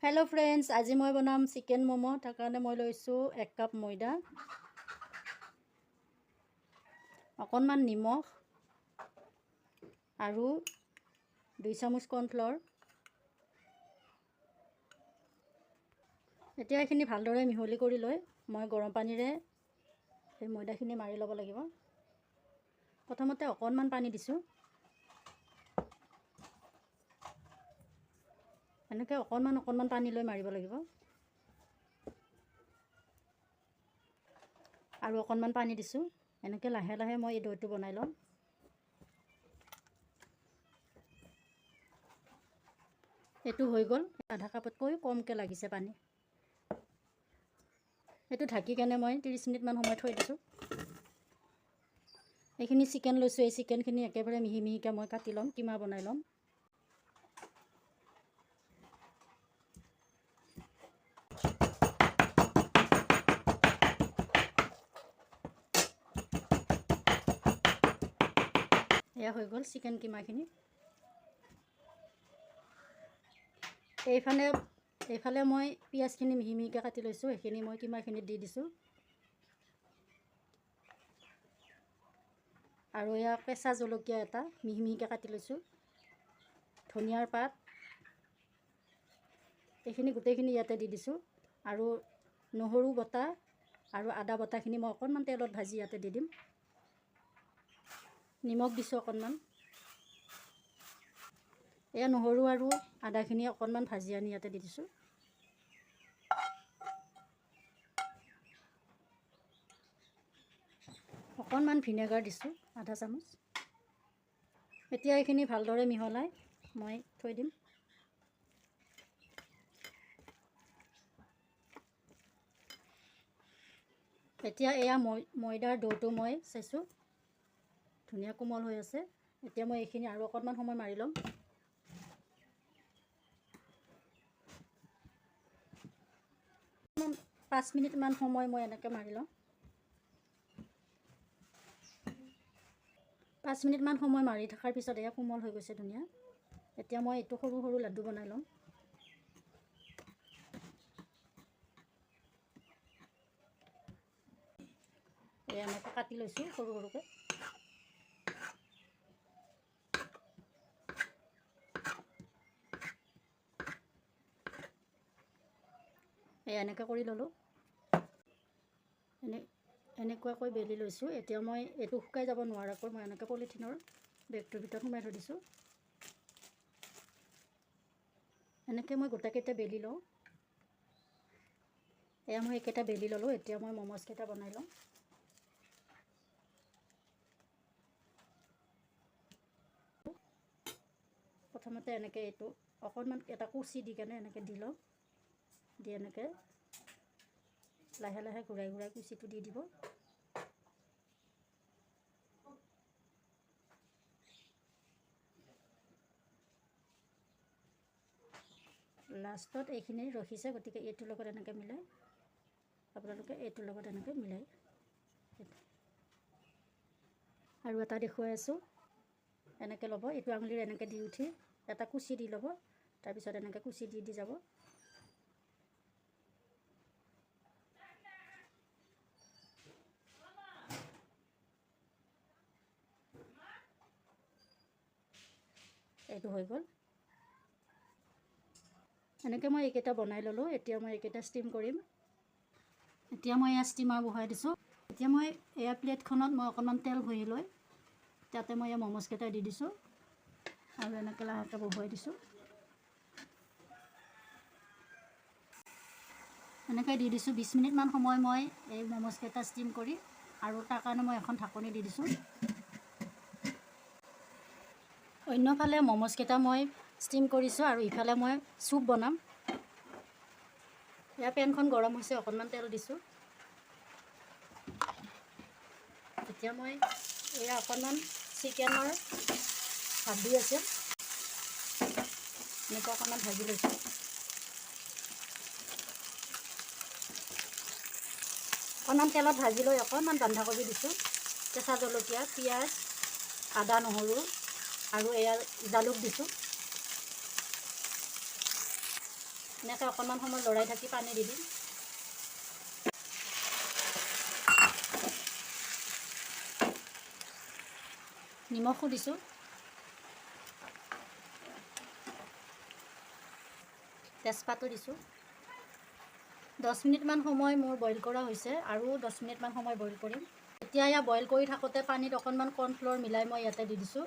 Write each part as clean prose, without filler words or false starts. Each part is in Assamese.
हेलो फ्रेंड्स, आज मैं बनाम चिकेन मोमो। तार कारण मैं लैसो 1 কাপ मैदा, अकणमान निमख और 2 চামুচ कॉर्नफ्लोर। এতিয়া এইখিনি ভালদৰে মিহলি কৰি লৈ মই গৰম পানীৰে এই ময়দাখিনি মাৰি ল'ব লাগিব। প্ৰথমতে অকণমান পানী দিছোঁ, এনেকৈ অকণমান পানী লৈ মাৰিব লাগিব আৰু অকণমান পানী দিছোঁ। এনেকৈ লাহে লাহে মই এই ডোটো বনাই ল'ম। এইটো হৈ গ'ল, আধা কাপতকৈ কমকৈ লাগিছে পানী। এইটো ঢাকি কেনে মই 30 মিনিটমান সময় থৈ দিছোঁ। এইখিনি চিকেন লৈছোঁ, এই চিকেনখিনি একেবাৰে মিহি মিহিকৈ মই কাটি ল'ম, কিমা বনাই ল'ম। এয়া হৈ গ'ল চিকেন কিমাখিনি। এইফালে মই পিঁয়াজখিনি মিহি মিহিকৈ কাটি লৈছোঁ, এইখিনি মই কিমাখিনিত দি দিছোঁ। আৰু এয়া কেঁচা জলকীয়া এটা মিহি মিহিকৈ কাটি লৈছোঁ, ধনিয়াৰ পাত, এইখিনি গোটেইখিনি ইয়াতে দি দিছোঁ। আৰু নহৰু বটা আৰু আদা বটাখিনি মই অকণমান তেলত ভাজি ইয়াতে দি দিম। নিমখ দিছোঁ অকণমান। এয়া নহৰু আৰু আদাখিনি অকণমান ভাজি আনি ইয়াতে দি দিছোঁ। অকণমান ভিনেগাৰ দিছোঁ, আধা চামুচ। এতিয়া এইখিনি ভালদৰে মিহলাই মই থৈ দিম। এতিয়া এয়া ময়দাৰ ডোটো মই চাইছোঁ ধুনীয়া কোমল হৈ আছে। এতিয়া মই এইখিনি আৰু অকণমান সময় মাৰি ল'ম। পাঁচ মিনিটমান সময় মই এনেকৈ মাৰি ল'ম। 5 মিনিটমান সময় মাৰি থকাৰ পিছত এয়া কোমল হৈ গৈছে ধুনীয়া। এতিয়া মই এইটো সৰু সৰু লাডু বনাই ল'ম। এয়া এনেকৈ কাটি লৈছোঁ সৰু সৰুকৈ। এয়া এনেকৈ কৰি ল'লোঁ, এনেকুৱাকৈ বেলি লৈছোঁ। এতিয়া মই এইটো শুকাই যাব নোৱাৰাকৈ মই এনেকৈ পলিথিনৰ বেগটোৰ ভিতৰত সোমাই থৈ দিছোঁ। এনেকৈ মই গোটেইকেইটা বেলি লওঁ। এয়া মই এইকেইটা বেলি ল'লোঁ। এতিয়া মই মমোজকেইটা বনাই লওঁ। প্ৰথমতে এনেকৈ এইটো অকণমান এটা কুচি দি কেনে এনেকৈ দি লওঁ। দি এনেকৈ লাহে লাহে ঘূৰাই ঘূৰাই কুচিটো দি দিব। লাষ্টত এইখিনি ৰখিছে, গতিকে এইটোৰ লগত এনেকৈ মিলাই আপোনালোকে এইটোৰ লগত এনেকৈ মিলাই আৰু এটা দেখুৱাই আছোঁ। এনেকৈ ল'ব, এইটো আঙুলিৰ এনেকৈ দি উঠি এটা কুচি দি ল'ব, তাৰপিছত এনেকৈ কুচি দি যাব। এইটো হৈ গ'ল। এনেকৈ মই এইকেইটা বনাই ল'লোঁ। এতিয়া মই এইকেইটা ষ্টিম কৰিম। এতিয়া মই এয়া ষ্টিমাৰ বহাই দিছোঁ। এতিয়া মই এয়া প্লেটখনত মই অকণমান তেল ঘঁহি লৈ তাতে মই এয়া মমোজকেইটা দি দিছোঁ আৰু এনেকৈ লাহেকৈ বহুৱাই দিছোঁ। এনেকৈ দি দিছোঁ 20 মিনিটমান সময় মই এই মমোজকেইটা ষ্টিম কৰি, আৰু তাৰ কাৰণে মই এখন ঢাকনি দি দিছোঁ। অন্যফালে মমোজকেইটা মই ষ্টিম কৰিছোঁ আৰু ইফালে মই চুপ বনাম। এয়া পেনখন গৰম হৈছে, অকণমান তেল দিছোঁ। এতিয়া মই এয়া অকণমান চিকেনৰ হাড্ডি আছে, এনেকৈ অকণমান ভাজি লৈছোঁ। অকণমান তেলত ভাজি লৈ অকণমান বন্ধাকবি দিছোঁ, কেঁচা জলকীয়া, পিঁয়াজ, আদা, নহৰু আৰু এয়া জালুক দিছোঁ। এনেকৈ অকণমান সময় লৰাই থাকি পানী দি দিম। নিমখো দিছোঁ। তেজপাতো দিছোঁ। 10 মিনিটমান সময় মোৰ বইল কৰা হৈছে আৰু 10 মিনিটমান সময় বইল কৰিম। এতিয়া এয়া বইল কৰি থাকোঁতে পানীত অকণমান কৰ্ণফ্ল'ৰ মিলাই মই ইয়াতে দি দিছোঁ।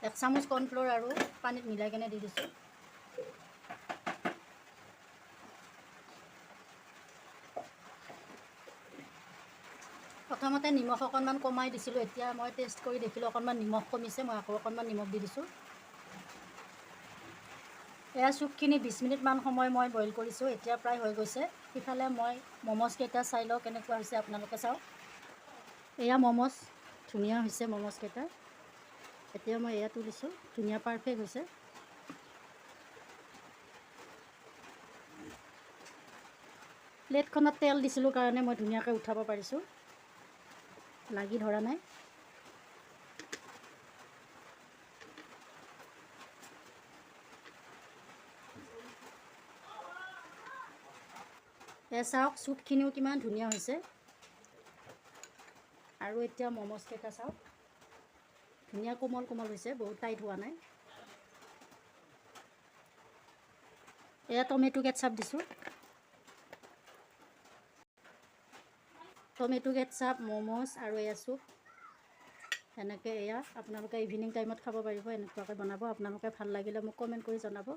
1 চামুচ কৰ্ণফ্ল'ৰ আৰু পানীত মিলাই কেনে দি দিছোঁ। প্ৰথমতে নিমখ অকণমান কমাই দিছিলোঁ, এতিয়া মই টেষ্ট কৰি দেখিলোঁ অকণমান নিমখ কমিছে, মই আকৌ অকণমান নিমখ দি দিছোঁ। এয়া চুপখিনি 20 মিনিটমান সময় মই বইল কৰিছোঁ, এতিয়া প্ৰায় হৈ গৈছে। সিফালে মই মম'জকেইটা চাই লওঁ কেনেকুৱা হৈছে, আপোনালোকে চাওক। এয়া মম'জ, ধুনীয়া হৈছে মম'জকেইটা। এতিয়া মই এয়া তুলিছোঁ, ধুনীয়া পাৰফেক্ট হৈছে। প্লেটখনত তেল দিছিলোঁ কাৰণে মই ধুনীয়াকৈ উঠাব পাৰিছোঁ, লাগি ধৰা নাই। এয়া চাওক চুপখিনিও কিমান ধুনীয়া হৈছে। আৰু এতিয়া মম'জকেইটা চাওক, ধুনীয়া কোমল কোমল হৈছে, বহুত টাইট হোৱা নাই। এয়া টমেটো কেটচাপ দিছোঁ। টমেটো কেটচাপ, মম'জ আৰু এয়া চুপ। এনেকৈ এয়া আপোনালোকে ইভিনিং টাইমত খাব পাৰিব, এনেকুৱাকৈ বনাব। আপোনালোকে ভাল লাগিলে মোক কমেণ্ট কৰি জনাব।